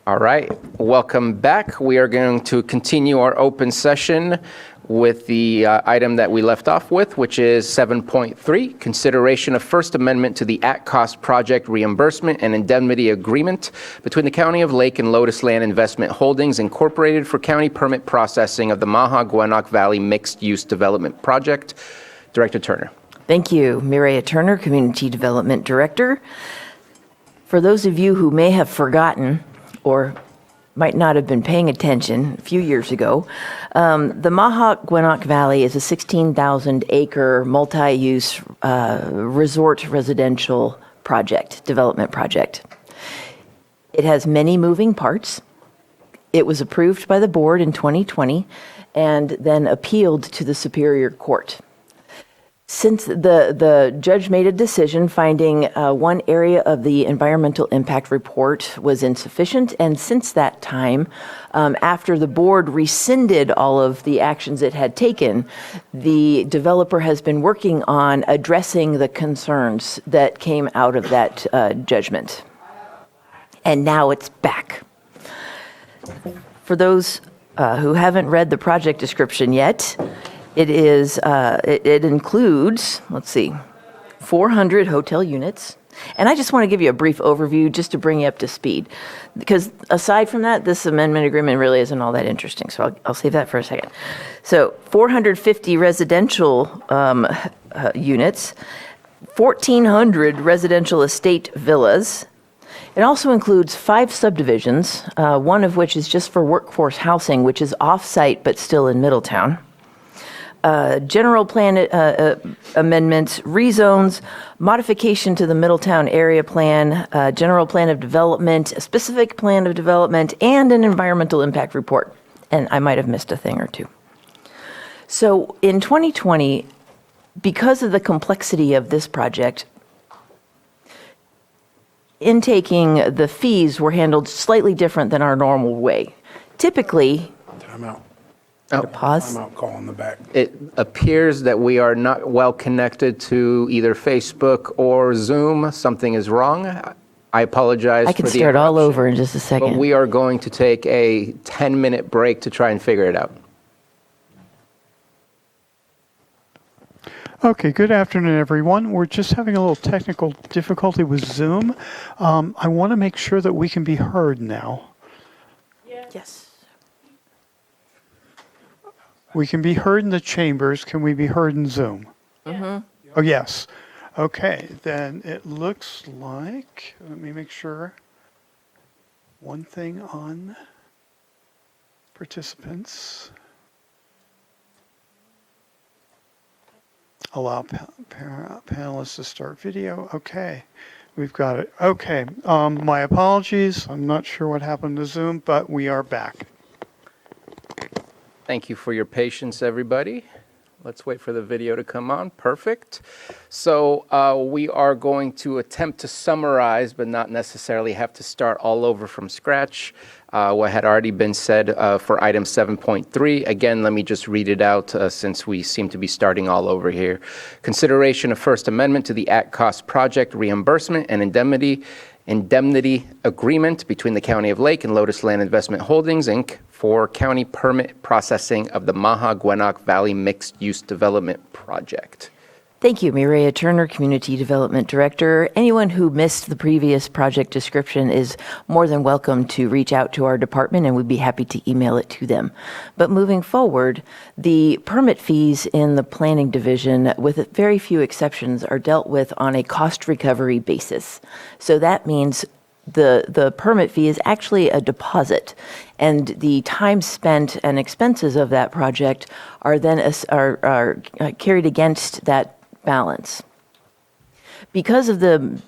All right, welcome back. We are going to continue our open session with the item that we left off with, which is 7.3, consideration of First Amendment to the at-cost project reimbursement and indemnity agreement between the County of Lake and Lotusland Investment Holdings Incorporated for county permit processing of the Maha Guenoc Valley Mixed-Use Development Project. Director Turner. Thank you. Mireya Turner, Community Development Director. For those of you who may have forgotten or might not have been paying attention a few years ago, the Maha Guenoc Valley is a 16,000-acre multi-use resort residential development project. It has many moving parts. It was approved by the board in 2020 and then appealed to the Superior Court. Since the judge made a decision finding one area of the environmental impact report was insufficient, and since that time, after the board rescinded all of the actions it had taken, the developer has been working on addressing the concerns that came out of that judgment. And now it's back. For those who haven't read the project description yet, it includes, 400 hotel units. And I just want to give you a brief overview just to bring you up to speed. Because aside from that, this amendment agreement really isn't all that interesting. So I'll save that for a second. So 450 residential units, 1,400 residential estate villas. It also includes 5 subdivisions, one of which is just for workforce housing, which is off-site but still in Middletown. General plan amendments, rezones, modification to the Middletown area plan, general plan of development, a specific plan of development, and an environmental impact report. And I might have missed a thing or two. So in 2020, because of the complexity of this project, intaking the fees were handled slightly different than our normal way. Typically, Time out. Pause. I'm out calling the back. It appears that we are not well connected to either Facebook or Zoom. Something is wrong. I apologize I for can the start all interruption, over in just a but second. we are going to take a 10-minute break to try and figure it out. Okay, good afternoon, everyone. We're just having a little technical difficulty with Zoom. I want to make sure that we can be heard now. Yes. We can be heard in the chambers. Can we be heard in Zoom? Mm-hmm. Oh, yes. Okay, then it looks like, let me make sure. One thing on participants. Allow panelists to start video. Okay, we've got it. Okay, my apologies. I'm not sure what happened to Zoom, but we are back. Thank you for your patience, everybody. Let's wait for the video to come on. Perfect. So we are going to attempt to summarize, but not necessarily have to start all over from scratch. What had already been said for item 7.3. Again, let me just read it out since we seem to be starting all over here. Consideration of First Amendment to the at-cost project reimbursement and indemnity agreement between the County of Lake and Lotusland Investment Holdings, Inc. for county permit processing of the Maha Guenoc Valley Mixed-Use Development Project. Thank you, Mireya Turner, Community Development Director. Anyone who missed the previous project description is more than welcome to reach out to our department, and we'd be happy to email it to them. But moving forward, the permit fees in the Planning Division, with very few exceptions, are dealt with on a cost recovery basis. So that means the permit fee is actually a deposit, and the time spent and expenses of that project are then are carried against that balance. Because of the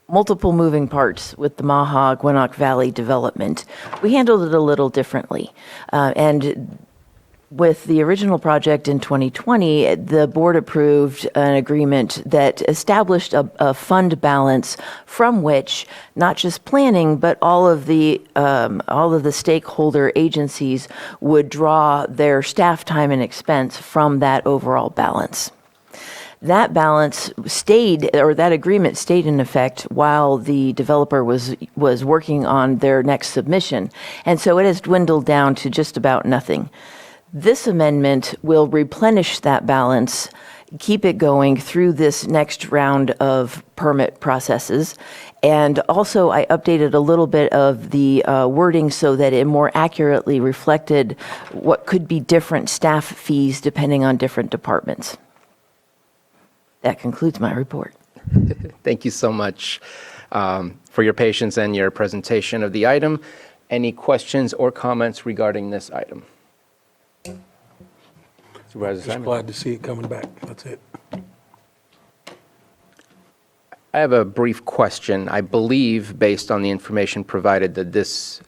multiple moving parts with the Maha Guenoc Valley development, we handled it a little differently. And with the original project in 2020, the board approved an agreement that established a fund balance from which not just planning, but all of the stakeholder agencies would draw their staff time and expense from that overall balance. That balance stayed, or that agreement stayed in effect while the developer was working on their next submission. And so it has dwindled down to just about nothing. This amendment will replenish that balance, keep it going through this next round of permit processes. And also, I updated a little bit of the wording so that it more accurately reflected what could be different staff fees depending on different departments. That concludes my report. Thank you so much for your patience and your presentation of the item. Any questions or comments regarding this item? Supervisor Just Simon? glad to see it coming back. That's it. I have a brief question. I believe, based on the information provided, that this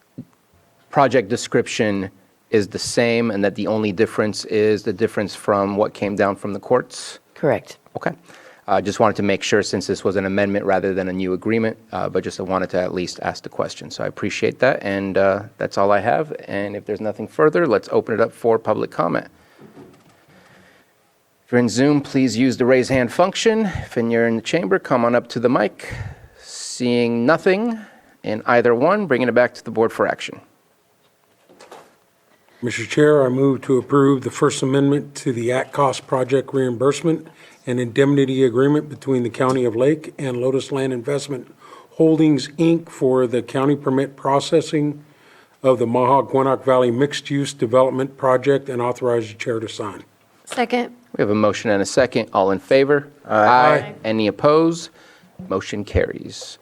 project description is the same and that the only difference is the difference from what came down from the courts? Correct. Okay. Just wanted to make sure, since this was an amendment rather than a new agreement, but just wanted to at least ask the question. So I appreciate that, and that's all I have. And if there's nothing further, let's open it up for public comment. If you're in Zoom, please use the raise hand function. If you're in the chamber, come on up to the mic. Seeing nothing in either one, bringing it back to the board for action. Mr. Chair, I move to approve the First Amendment to the at-cost project reimbursement and indemnity agreement between the County of Lake and Lotusland Investment Holdings, Inc. for the county permit processing of the Maha Guenoc Valley Mixed-Use Development Project, and authorize the chair to sign. Second. We have a motion and a second. All in favor? Aye. Any opposed? Motion carries.